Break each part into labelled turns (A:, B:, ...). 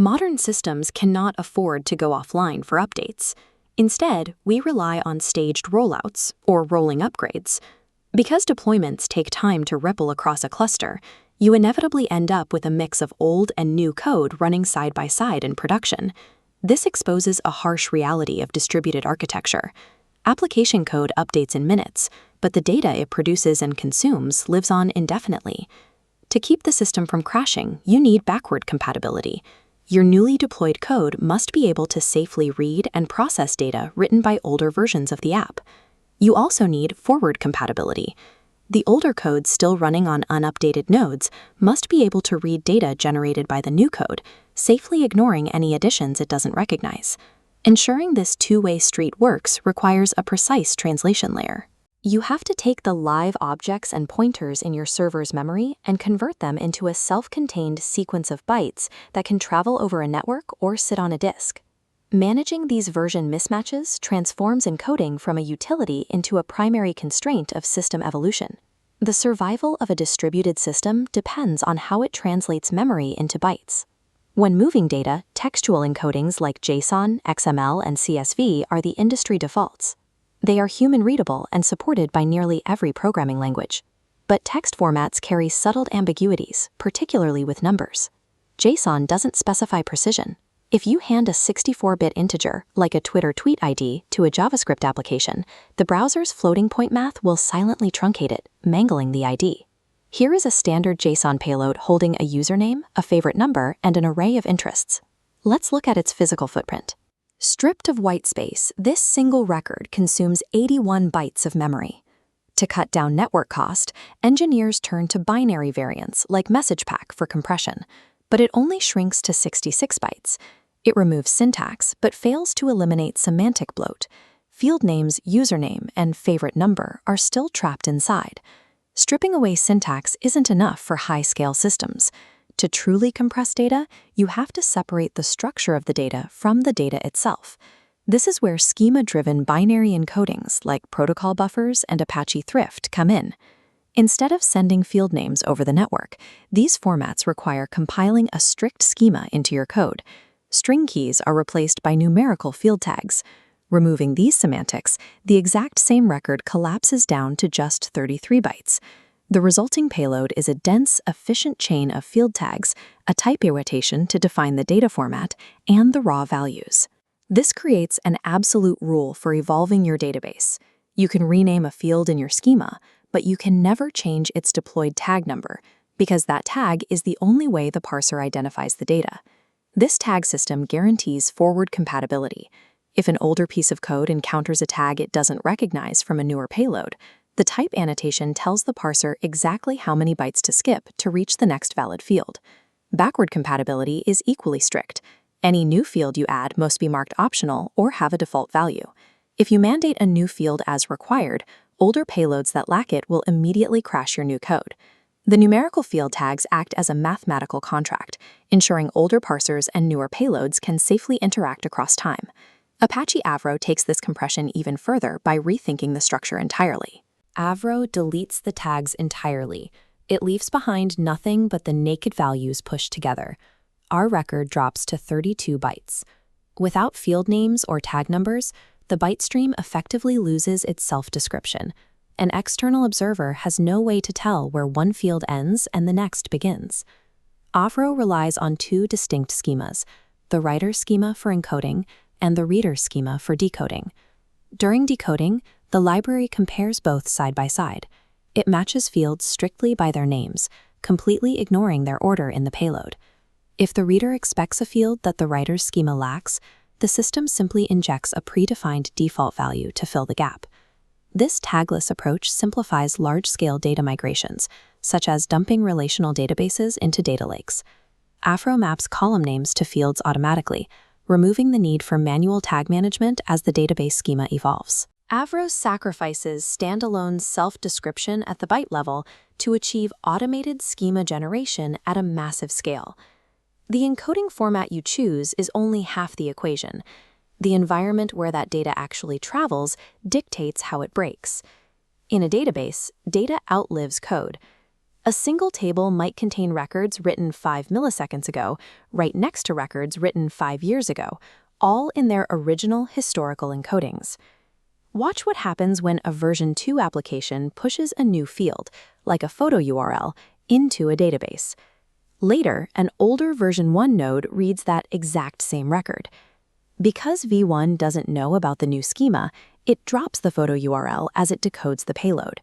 A: Modern systems cannot afford to go offline for updates. Instead, we rely on staged rollouts, or rolling upgrades. Because deployments take time to ripple across a cluster, you inevitably end up with a mix of old and new code running side by side in production. This exposes a harsh reality of distributed architecture. Application code updates in minutes, but the data it produces and consumes lives on indefinitely. To keep the system from crashing, you need backward compatibility. Your newly deployed code must be able to safely read and process data written by older versions of the app. You also need forward compatibility. The older code still running on unupdated nodes must be able to read data generated by the new code, safely ignoring any additions it doesn't recognize. Ensuring this two-way street works requires a precise translation layer. You have to take the live objects and pointers in your server's memory and convert them into a self-contained sequence of bytes that can travel over a network or sit on a disk. Managing these version mismatches transforms encoding from a utility into a primary constraint of system evolution. The survival of a distributed system depends on how it translates memory into bytes. When moving data, textual encodings like JSON, XML, and CSV are the industry defaults. They are human-readable and supported by nearly every programming language. But text formats carry subtle ambiguities, particularly with numbers. JSON doesn't specify precision. If you hand a 64-bit integer, like a Twitter tweet ID, to a JavaScript application, the browser's floating point math will silently truncate it, mangling the ID. Here is a standard JSON payload holding a username, a favorite number, and an array of interests. Let's look at its physical footprint. Stripped of whitespace, this single record consumes 81 bytes of memory. To cut down network cost, engineers turn to binary variants like MessagePack for compression, but it only shrinks to 66 bytes. It removes syntax, but fails to eliminate semantic bloat. Field names, username, and favorite number are still trapped inside. Stripping away syntax isn't enough for high-scale systems. To truly compress data, you have to separate the structure of the data from the data itself. This is where schema-driven binary encodings like protocol buffers and Apache Thrift come in. Instead of sending field names over the network, these formats require compiling a strict schema into your code. String keys are replaced by numerical field tags. Removing these semantics, the exact same record collapses down to just 33 bytes. The resulting payload is a dense, efficient chain of field tags, a type annotation to define the data format, and the raw values. This creates an absolute rule for evolving your database. You can rename a field in your schema, but you can never change its deployed tag number, because that tag is the only way the parser identifies the data. This tag system guarantees forward compatibility. If an older piece of code encounters a tag it doesn't recognize from a newer payload, the type annotation tells the parser exactly how many bytes to skip to reach the next valid field. Backward compatibility is equally strict. Any new field you add must be marked optional or have a default value. If you mandate a new field as required, older payloads that lack it will immediately crash your new code. The numerical field tags act as a mathematical contract, ensuring older parsers and newer payloads can safely interact across time. Apache Avro takes this compression even further by rethinking the structure entirely. Avro deletes the tags entirely. It leaves behind nothing but the naked values pushed together. Our record drops to 32 bytes. Without field names or tag numbers, the byte stream effectively loses its self-description. An external observer has no way to tell where one field ends and the next begins. Avro relies on two distinct schemas, the writer schema for encoding and the reader schema for decoding. During decoding, the library compares both side by side. It matches fields strictly by their names, completely ignoring their order in the payload. If the reader expects a field that the writer's schema lacks, the system simply injects a predefined default value to fill the gap. This tagless approach simplifies large-scale data migrations, such as dumping relational databases into data lakes. Avro maps column names to fields automatically, removing the need for manual tag management as the database schema evolves. Avro sacrifices standalone self-description at the byte level to achieve automated schema generation at a massive scale. The encoding format you choose is only half the equation. The environment where that data actually travels dictates how it breaks. In a database, data outlives code. A single table might contain records written 5 milliseconds ago, right next to records written 5 years ago, all in their original historical encodings. Watch what happens when a version 2 application pushes a new field, like a photo URL, into a database. Later, an older version 1 node reads that exact same record. Because v1 doesn't know about the new schema, it drops the photo URL as it decodes the payload.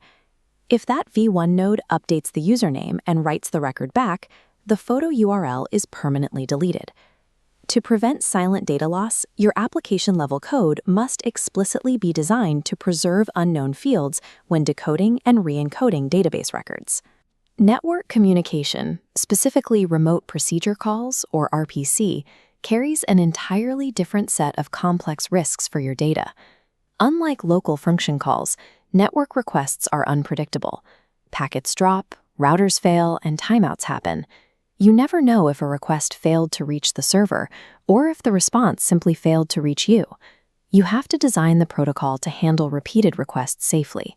A: If that v1 node updates the username and writes the record back, the photo URL is permanently deleted. To prevent silent data loss, your application-level code must explicitly be designed to preserve unknown fields when decoding and re-encoding database records. Network communication, specifically remote procedure calls or RPC, carries an entirely different set of complex risks for your data. Unlike local function calls, network requests are unpredictable. Packets drop, routers fail, and timeouts happen. You never know if a request failed to reach the server or if the response simply failed to reach you. You have to design the protocol to handle repeated requests safely.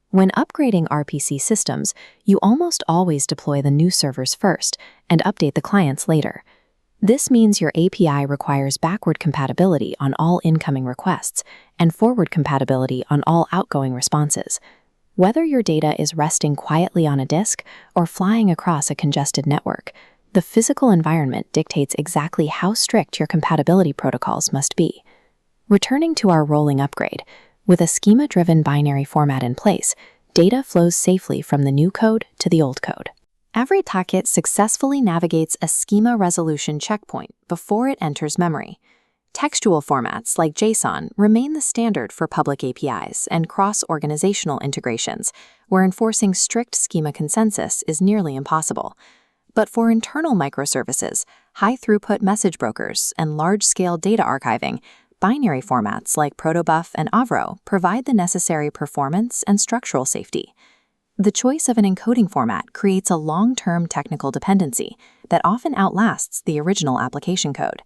A: When upgrading RPC systems, you almost always deploy the new servers first and update the clients later. This means your API requires backward compatibility on all incoming requests and forward compatibility on all outgoing responses. Whether your data is resting quietly on a disk or flying across a congested network, the physical environment dictates exactly how strict your compatibility protocols must be. Returning to our rolling upgrade, with a schema-driven binary format in place, data flows safely from the new code to the old code. Every packet successfully navigates a schema resolution checkpoint before it enters memory. Textual formats like JSON remain the standard for public APIs and cross-organizational integrations, where enforcing strict schema consensus is nearly impossible. But for internal microservices, high-throughput message brokers, and large-scale data archiving, binary formats like protobuf and Avro provide the necessary performance and structural safety. The choice of an encoding format creates a long-term technical dependency that often outlasts the original application code.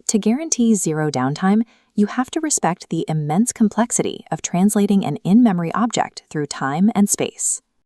A: To guarantee zero downtime, you have to respect the immense complexity of translating an in-memory object through time and space.